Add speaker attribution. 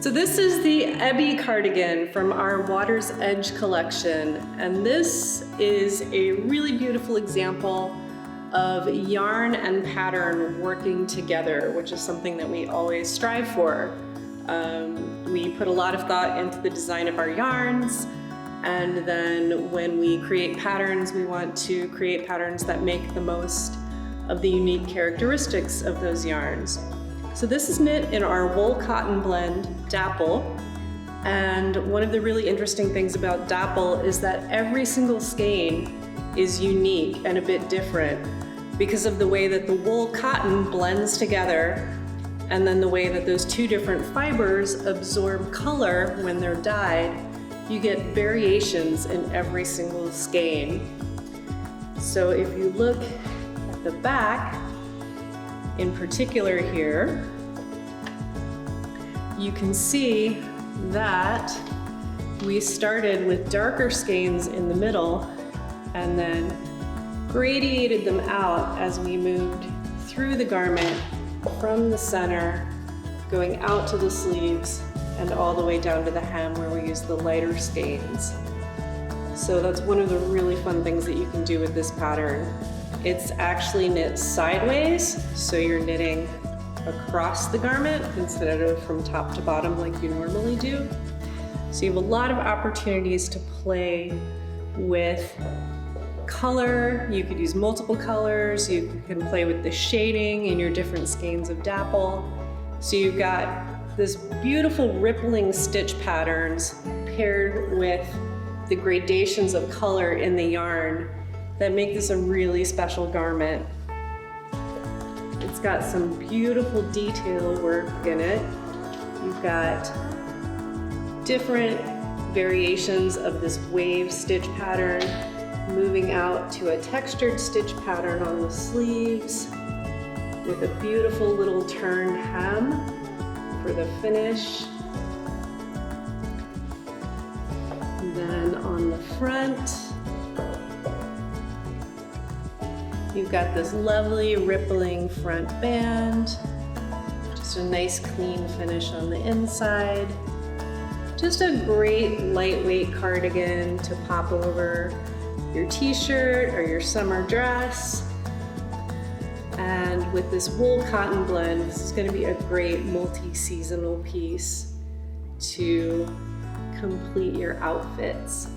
Speaker 1: So this is the Ebbie cardigan from our Water's Edge collection, and this is a really beautiful example of yarn and pattern working together, which is something that we always strive for. We put a lot of thought into the design of our yarns, and then when we create patterns, we want to create patterns that make the most of the unique characteristics of those yarns. So this is knit in our wool cotton blend, Dapple. And one of the really interesting things about Dapple is that every single skein is unique and a bit different because of the way that the wool cotton blends together and then the way that those two different fibers absorb color when they're dyed. You get variations in every single skein. So if you look at the back, in particular here, you can see that we started with darker skeins in the middle and then gradiated them out as we moved through the garment from the center, going out to the sleeves and all the way down to the hem where we use the lighter skeins. So that's one of the really fun things that you can do with this pattern. It's actually knit sideways, so you're knitting across the garment instead of from top to bottom like you normally do. So you have a lot of opportunities to play with color. You could use multiple colors. You can play with the shading in your different skeins of Dapple. So you've got this beautiful rippling stitch patterns paired with the gradations of color in the yarn that make this a really special garment. It's got some beautiful detail work in it. You've got different variations of this wave stitch pattern moving out to a textured stitch pattern on the sleeves with a beautiful little turned hem for the finish. And then on the front, you've got this lovely rippling front band, just a nice clean finish on the inside. Just a great lightweight cardigan to pop over your t-shirt or your summer dress. And with this wool cotton blend, this is going to be a great multi-seasonal piece to complete your outfits.